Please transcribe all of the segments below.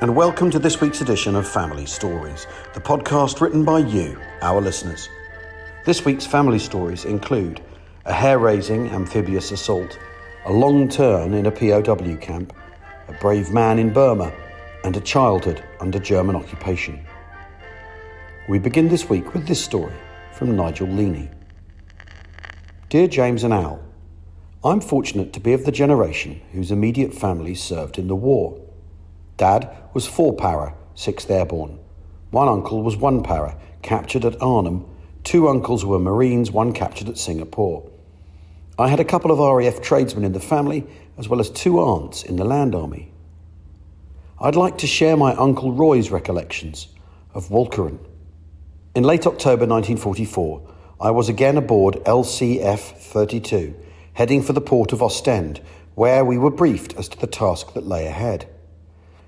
and welcome to this week's edition of Family Stories, the podcast written by you, our listeners. This week's family stories include a hair-raising amphibious assault, a long turn in a POW camp, a brave man in Burma, and a childhood under German occupation. We begin this week with this story from Nigel Leaney. Dear James and Al, I'm fortunate to be of the generation whose immediate family served in the war. Dad was 4 para, 6th Airborne. One uncle was 1 para, captured at Arnhem. 2 uncles were Marines, 1 captured at Singapore. I had a couple of RAF tradesmen in the family, as well as 2 aunts in the Land Army. I'd like to share my Uncle Roy's recollections of Walcheren. In late October 1944, I was again aboard LCF 32, heading for the port of Ostend, where we were briefed as to the task that lay ahead.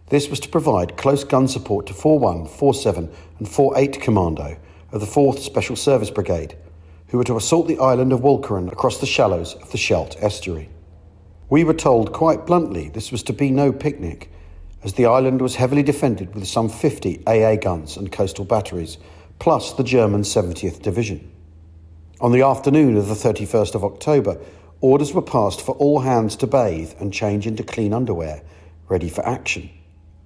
This was to provide close gun support to 4-1, 4-7 and 4-8 Commando of the 4th Special Service Brigade, who were to assault the island of Walcheren across the shallows of the Scheldt estuary. We were told quite bluntly this was to be no picnic, as the island was heavily defended with some 50 AA guns and coastal batteries, plus the German 70th Division. On the afternoon of the 31st of October, orders were passed for all hands to bathe and change into clean underwear, ready for action.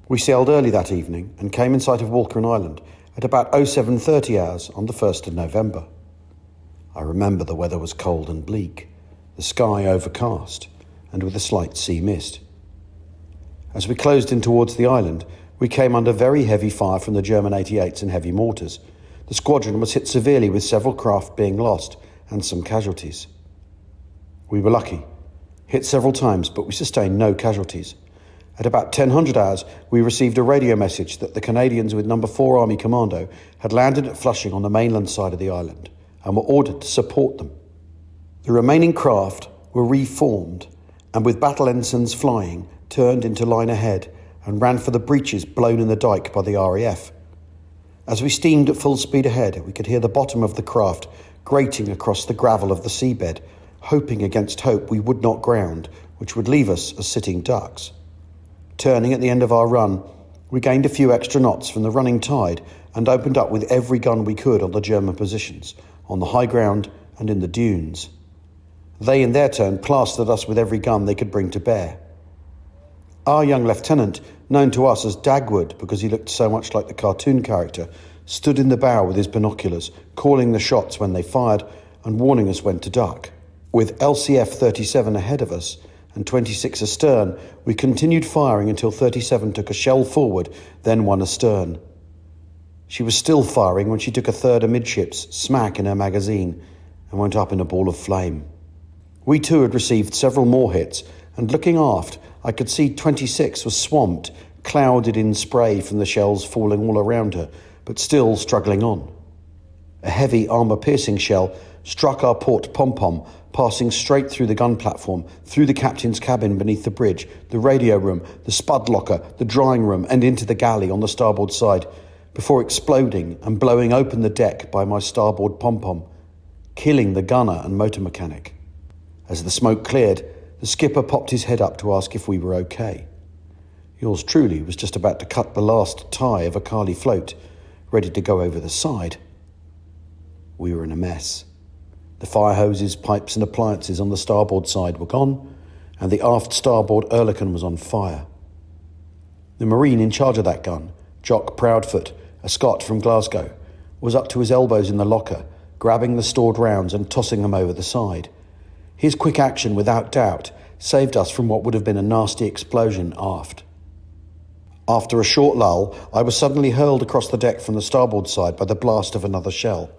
We sailed early that evening and came in sight of Walcheren Island at about 07:30 hours on the 1st of November. I remember the weather was cold and bleak, the sky overcast, and with a slight sea mist. As we closed in towards the island, we came under very heavy fire from the German 88s and heavy mortars. The squadron was hit severely, with several craft being lost and some casualties. We were lucky, hit several times, but we sustained no casualties. At about 10:00 hours, we received a radio message that the Canadians with No. 4 Army Commando had landed at Flushing on the mainland side of the island and were ordered to support them. The remaining craft were reformed and, with battle ensigns flying, turned into line ahead and ran for the breaches blown in the dike by the RAF. As we steamed at full speed ahead, we could hear the bottom of the craft grating across the gravel of the seabed, hoping against hope we would not ground, which would leave us as sitting ducks. Turning at the end of our run, we gained a few extra knots from the running tide and opened up with every gun we could on the German positions, on the high ground and in the dunes. They in their turn plastered us with every gun they could bring to bear. Our young lieutenant, known to us as Dagwood because he looked so much like the cartoon character, stood in the bow with his binoculars, calling the shots when they fired and warning us when to duck. With LCF 37 ahead of us and 26 astern, we continued firing until 37 took a shell forward, then one astern. She was still firing when she took a third amidships, smack in her magazine, and went up in a ball of flame. We too had received several more hits, and looking aft, I could see 26 was swamped, clouded in spray from the shells falling all around her, but still struggling on. A heavy armour-piercing shell struck our port pom-pom, passing straight through the gun platform, through the captain's cabin beneath the bridge, the radio room, the spud locker, the drying room, and into the galley on the starboard side, before exploding and blowing open the deck by my starboard pom-pom, killing the gunner and motor mechanic. As the smoke cleared, the skipper popped his head up to ask if we were okay. Yours truly was just about to cut the last tie of a Carly float, ready to go over the side. We were in a mess. The fire hoses, pipes and appliances on the starboard side were gone, and the aft starboard Oerlikon was on fire. The Marine in charge of that gun, Jock Proudfoot, a Scot from Glasgow, was up to his elbows in the locker, grabbing the stored rounds and tossing them over the side. His quick action, without doubt, saved us from what would have been a nasty explosion aft. After a short lull, I was suddenly hurled across the deck from the starboard side by the blast of another shell.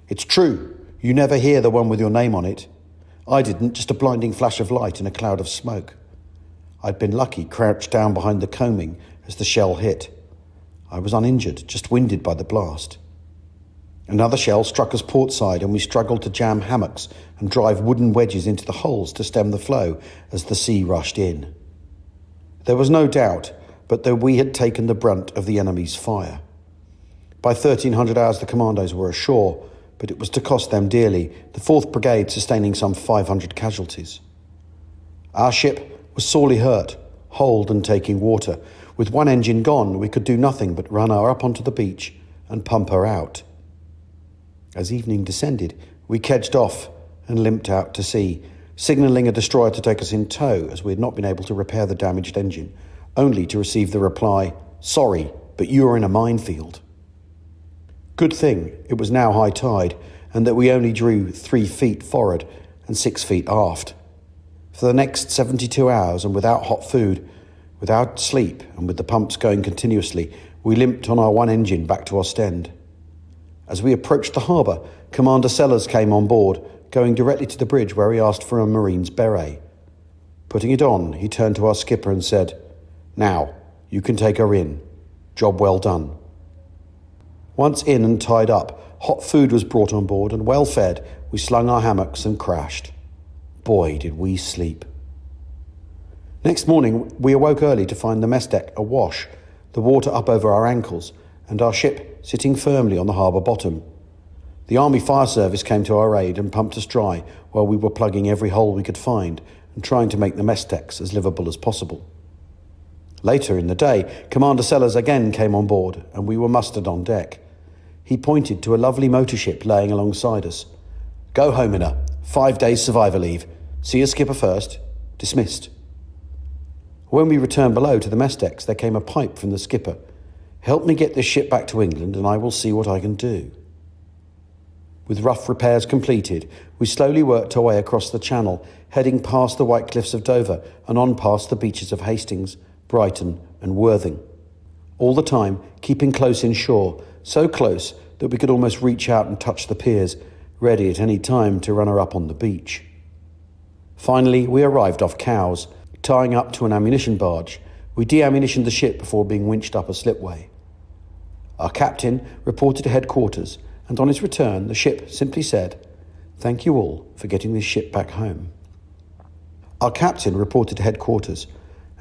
It's true. You never hear the one with your name on it. I didn't, just a blinding flash of light in a cloud of smoke. I'd been lucky, crouched down behind the coaming as the shell hit. I was uninjured, just winded by the blast. Another shell struck us port side and we struggled to jam hammocks and drive wooden wedges into the holes to stem the flow as the sea rushed in. There was no doubt but that we had taken the brunt of the enemy's fire. By 1300 hours the commandos were ashore, but it was to cost them dearly, the 4th Brigade sustaining some 500 casualties. Our ship was sorely hurt, holed and taking water, With one engine gone, we could do nothing but run her up onto the beach and pump her out. As evening descended, we kedged off and limped out to sea, signalling a destroyer to take us in tow as we had not been able to repair the damaged engine, only to receive the reply, "Sorry, but you are in a minefield." Good thing it was now high tide and that we only drew 3 feet forward and 6 feet aft. For the next 72 hours, and without hot food, without sleep, and with the pumps going continuously, we limped on our one engine back to Ostend. As we approached the harbour, Commander Sellers came on board, going directly to the bridge where he asked for a Marine's beret. Putting it on, he turned to our skipper and said, "Now, you can take her in. Job well done." Once in and tied up, hot food was brought on board, and well fed, we slung our hammocks and crashed. Boy, did we sleep. Next morning, we awoke early to find the mess deck awash, the water up over our ankles, and our ship sitting firmly on the harbour bottom. The Army Fire Service came to our aid and pumped us dry while we were plugging every hole we could find and trying to make the mess decks as livable as possible. Later in the day, Commander Sellers again came on board and we were mustered on deck. He pointed to a lovely motor ship laying alongside us. "Go home in her. 5 days survivor leave. See your skipper first. Dismissed." When we returned below to the mess decks, there came a pipe from the skipper. "Help me get this ship back to England and I will see what I can do." With rough repairs completed, we slowly worked our way across the channel, heading past the white cliffs of Dover and on past the beaches of Hastings, Brighton and Worthing. All the time keeping close inshore, so close that we could almost reach out and touch the piers, ready at any time to run her up on the beach. Finally, we arrived off Cowes. Tying up to an ammunition barge, we de-ammunitioned the ship before being winched up a slipway. Our captain reported to headquarters, and on his return, the ship simply said, "Thank you all for getting this ship back home." Our captain reported to headquarters,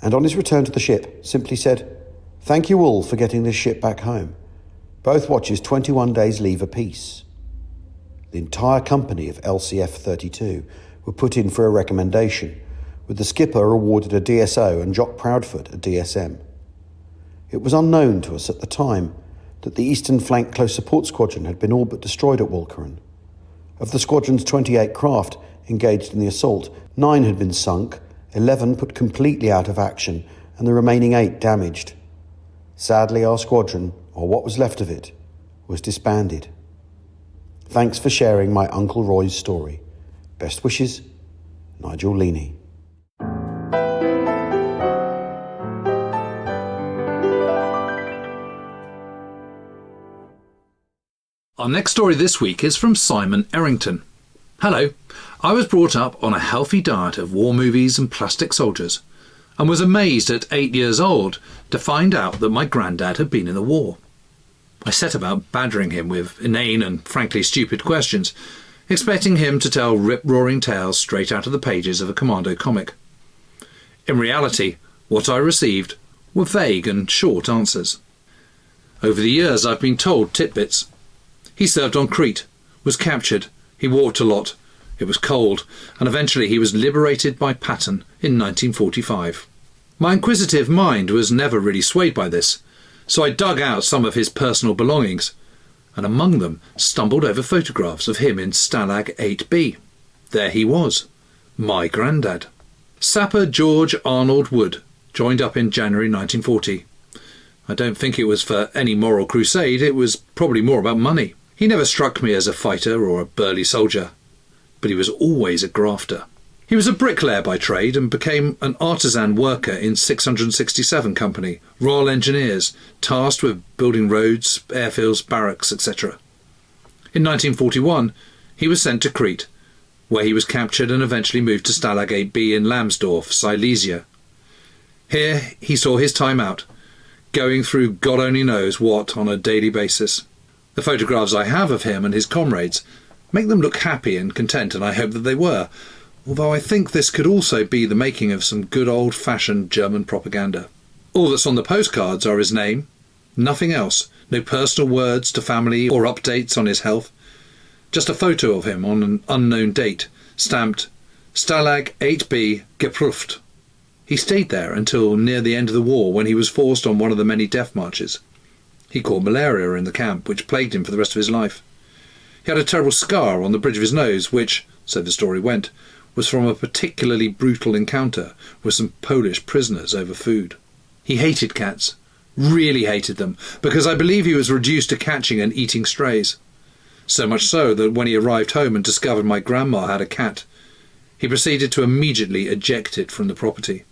and on his return to the ship, simply said, "Thank you all for getting this ship back home. Both watches 21 days leave apiece." The entire company of LCF 32 were put in for a recommendation, with the skipper awarded a DSO and Jock Proudfoot a DSM. It was unknown to us at the time that the Eastern Flank Close Support Squadron had been all but destroyed at Walcheren. Of the squadron's 28 craft engaged in the assault, 9 had been sunk, 11 put completely out of action, and the remaining 8 damaged. Sadly, our squadron, or what was left of it, was disbanded. Thanks for sharing my Uncle Roy's story. Best wishes, Nigel Leaney. Our next story this week is from Simon Errington. Hello, I was brought up on a healthy diet of war movies and plastic soldiers, and was amazed at 8 years old to find out that my granddad had been in the war. I set about badgering him with inane and frankly stupid questions, expecting him to tell rip-roaring tales straight out of the pages of a commando comic. In reality, what I received were vague and short answers. Over the years I've been told tidbits. He served on Crete, was captured, he walked a lot, it was cold, and eventually he was liberated by Patton in 1945. My inquisitive mind was never really swayed by this, so I dug out some of his personal belongings, and among them stumbled over photographs of him in Stalag 8B. There he was, my granddad. Sapper George Arnold Wood joined up in January 1940. I don't think it was for any moral crusade, it was probably more about money. He never struck me as a fighter or a burly soldier, but he was always a grafter. He was a bricklayer by trade and became an artisan worker in 667 Company, Royal Engineers, tasked with building roads, airfields, barracks, etc. In 1941, he was sent to Crete, where he was captured and eventually moved to Stalag 8B in Lambsdorff, Silesia. Here he saw his time out, going through God only knows what on a daily basis. The photographs I have of him and his comrades make them look happy and content, and I hope that they were, although I think this could also be the making of some good old-fashioned German propaganda. All that's on the postcards are his name, nothing else, no personal words to family or updates on his health, just a photo of him on an unknown date, stamped Stalag 8B geprüft. He stayed there until near the end of the war, when he was forced on one of the many death marches. He caught malaria in the camp, which plagued him for the rest of his life. He had a terrible scar on the bridge of his nose, which, so the story went, was from a particularly brutal encounter with some Polish prisoners over food. He hated cats, really hated them, because I believe he was reduced to catching and eating strays. So much so that when he arrived home and discovered my grandma had a cat, he proceeded to immediately eject it from the property.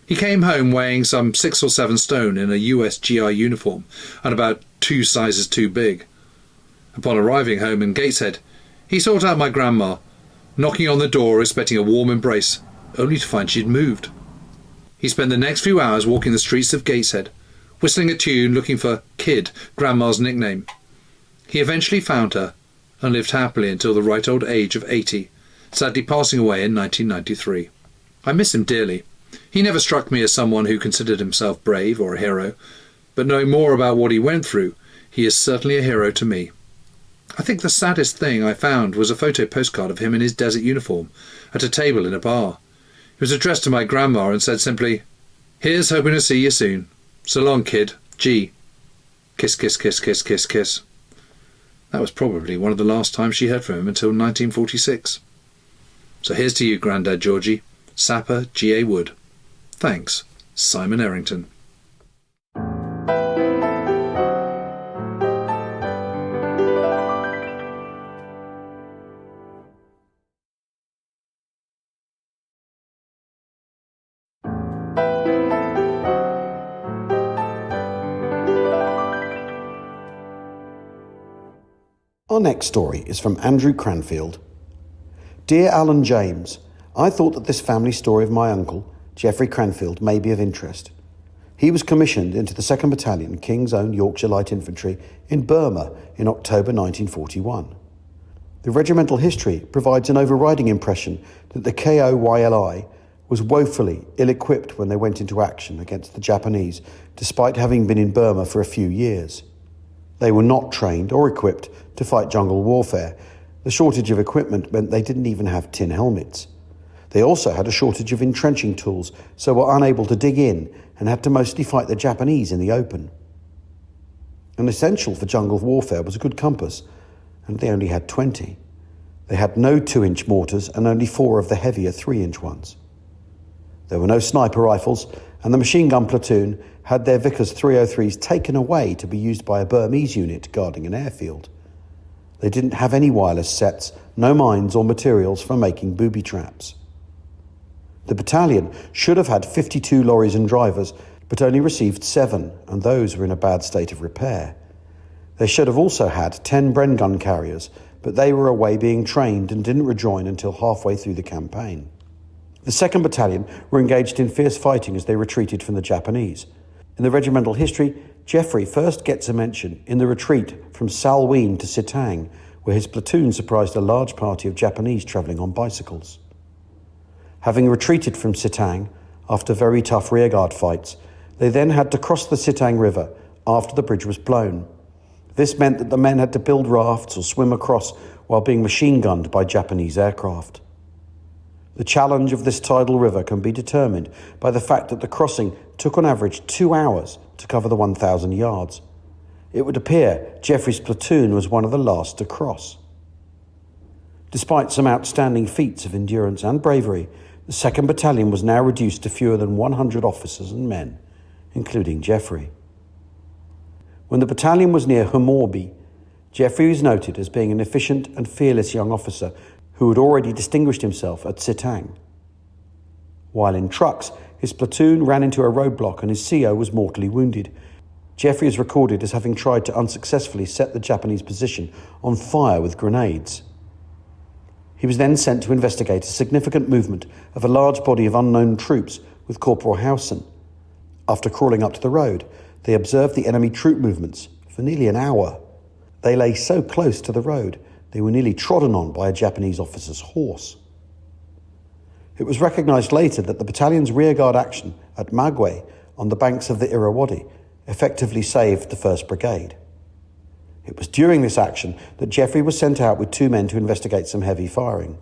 He came home weighing some 6 or 7 stone in a US GI uniform and about 2 sizes too big. Upon arriving home in Gateshead, he sought out my grandma, knocking on the door expecting a warm embrace, only to find she had moved. He spent the next few hours walking the streets of Gateshead, whistling a tune looking for Kid, Grandma's nickname. He eventually found her and lived happily until the ripe old age of 80, sadly passing away in 1993. I miss him dearly. He never struck me as someone who considered himself brave or a hero, but knowing more about what he went through, he is certainly a hero to me. I think the saddest thing I found was a photo postcard of him in his desert uniform at a table in a bar. It was addressed to my grandma and said simply, "Here's hoping to see you soon. So long, kid. G. Kiss, kiss, kiss, kiss, kiss, kiss." That was probably one of the last times she heard from him until 1946. So here's to you, Grandad Georgie. Sapper G.A. Wood. Thanks, Simon Errington. Our next story is from Andrew Cranfield. Dear Alan James, I thought that this family story of my uncle, Geoffrey Cranfield, may be of interest. He was commissioned into the 2nd Battalion, King's Own Yorkshire Light Infantry, in Burma in October 1941. The regimental history provides an overriding impression that the KOYLI was woefully ill-equipped when they went into action against the Japanese, despite having been in Burma for a few years. They were not trained or equipped to fight jungle warfare. The shortage of equipment meant they didn't even have tin helmets. They also had a shortage of entrenching tools, so were unable to dig in and had to mostly fight the Japanese in the open. An essential for jungle warfare was a good compass, and they only had 20. They had no 2-inch mortars and only 4 of the heavier 3-inch ones. There were no sniper rifles, and the machine gun platoon had their Vickers 303s taken away to be used by a Burmese unit guarding an airfield. They didn't have any wireless sets, no mines or materials for making booby traps. The battalion should have had 52 lorries and drivers, but only received 7, and those were in a bad state of repair. They should have also had 10 Bren gun carriers, but they were away being trained and didn't rejoin until halfway through the campaign. The 2nd Battalion were engaged in fierce fighting as they retreated from the Japanese. In the regimental history, Geoffrey first gets a mention in the retreat from Salween to Sitang, where his platoon surprised a large party of Japanese travelling on bicycles. Having retreated from Sitang after very tough rearguard fights, they then had to cross the Sitang River after the bridge was blown. This meant that the men had to build rafts or swim across while being machine-gunned by Japanese aircraft. The challenge of this tidal river can be determined by the fact that the crossing took on average 2 hours to cover the 1,000 yards. It would appear Geoffrey's platoon was one of the last to cross. Despite some outstanding feats of endurance and bravery, the 2nd Battalion was now reduced to fewer than 100 officers and men, including Geoffrey. When the battalion was near Humorbi, Geoffrey was noted as being an efficient and fearless young officer who had already distinguished himself at Sitang. While in trucks, his platoon ran into a roadblock and his CO was mortally wounded. Geoffrey is recorded as having tried to unsuccessfully set the Japanese position on fire with grenades. He was then sent to investigate a significant movement of a large body of unknown troops with Corporal Howson. After crawling up to the road, they observed the enemy troop movements for nearly an hour. They lay so close to the road, they were nearly trodden on by a Japanese officer's horse. It was recognised later that the battalion's rearguard action at Magwe on the banks of the Irrawaddy effectively saved the 1st Brigade. It was during this action that Geoffrey was sent out with 2 men to investigate some heavy firing.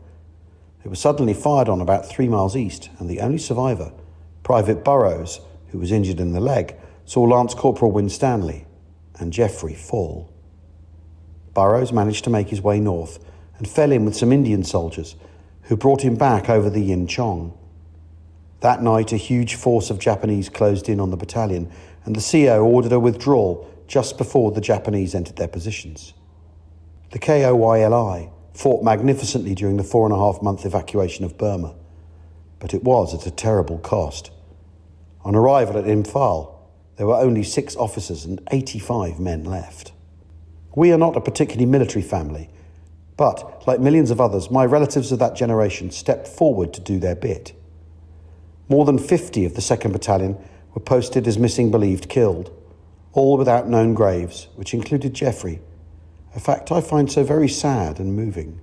They were suddenly fired on about 3 miles east, and the only survivor Private Burrows, who was injured in the leg, saw Lance Corporal Winstanley and Geoffrey fall. Burrows managed to make his way north and fell in with some Indian soldiers who brought him back over the Yin Chong. That night, a huge force of Japanese closed in on the battalion, and the CO ordered a withdrawal just before the Japanese entered their positions. The KOYLI fought magnificently during the 4.5-month evacuation of Burma, but it was at a terrible cost. On arrival at Imphal, there were only 6 officers and 85 men left. We are not a particularly military family, but, like millions of others, my relatives of that generation stepped forward to do their bit. More than 50 of the 2nd Battalion were posted as missing believed killed, all without known graves, which included Geoffrey, a fact I find so very sad and moving.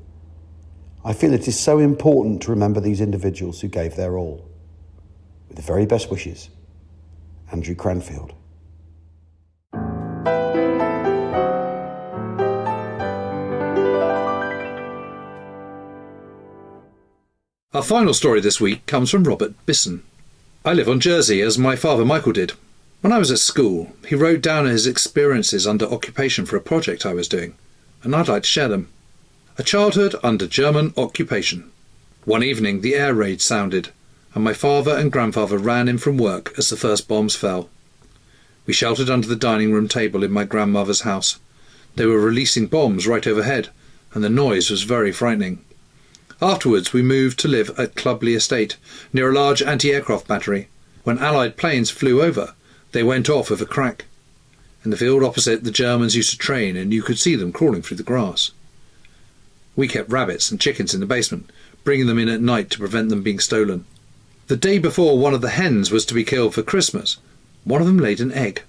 I feel it is so important to remember these individuals who gave their all. With the very best wishes, Andrew Cranfield. Our final story this week comes from Robert Bisson. I live on Jersey, as my father Michael did. When I was at school, he wrote down his experiences under occupation for a project I was doing, and I'd like to share them. A childhood under German occupation. One evening the air raid sounded, and my father and grandfather ran in from work as the first bombs fell. We sheltered under the dining room table in my grandmother's house. They were releasing bombs right overhead, and the noise was very frightening. Afterwards we moved to live at Clubley Estate, near a large anti-aircraft battery. When Allied planes flew over, they went off with a crack. In the field opposite, the Germans used to train, and you could see them crawling through the grass. We kept rabbits and chickens in the basement, bringing them in at night to prevent them being stolen. The day before one of the hens was to be killed for Christmas, one of them laid an egg.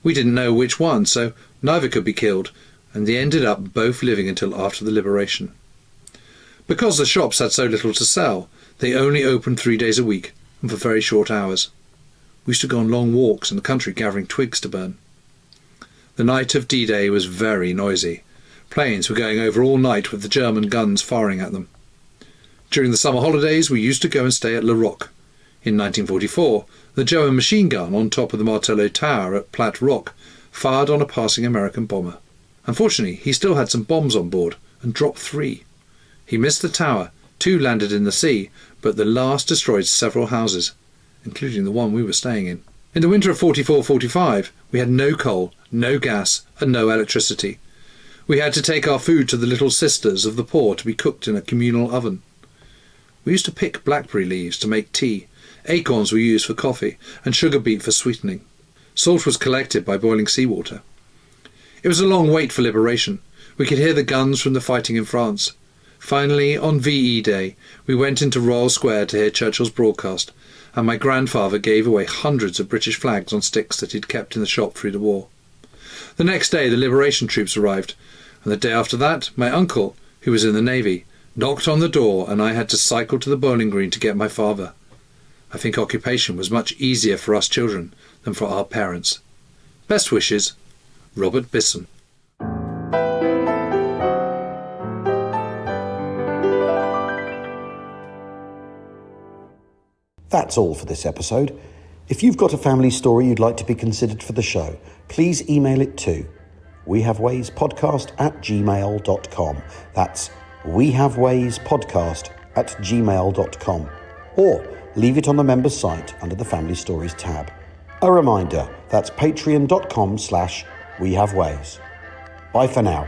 We didn't know which one, so neither could be killed, and they ended up both living until after the liberation. Because the shops had so little to sell, they only opened 3 days a week, and for very short hours. We used to go on long walks in the country gathering twigs to burn. The night of D-Day was very noisy. Planes were going over all night with the German guns firing at them. During the summer holidays we used to go and stay at La Roque. In 1944, the German machine gun on top of the Martello Tower at Platte Rock fired on a passing American bomber. Unfortunately, he still had some bombs on board and dropped 3. He missed the tower, 2 landed in the sea, but the last destroyed several houses, including the one we were staying in. In the winter of 44-45, we had no coal, no gas, and no electricity. We had to take our food to the Little Sisters of the Poor to be cooked in a communal oven. We used to pick blackberry leaves to make tea, acorns were used for coffee, and sugar beet for sweetening. Salt was collected by boiling seawater. It was a long wait for liberation. We could hear the guns from the fighting in France. Finally, on VE Day, we went into Royal Square to hear Churchill's broadcast, and my grandfather gave away hundreds of British flags on sticks that he'd kept in the shop through the war. The next day the liberation troops arrived, and the day after that my uncle, who was in the Navy, knocked on the door, and I had to cycle to the bowling green to get my father. I think occupation was much easier for us children than for our parents. Best wishes, Robert Bisson. That's all for this episode. If you've got a family story you'd like to be considered for the show, please email it to wehavewayspodcast@gmail.com. That's wehavewayspodcast@gmail.com. Or leave it on the members site under the Family Stories tab. A reminder, that's patreon.com/wehaveways. Bye for now.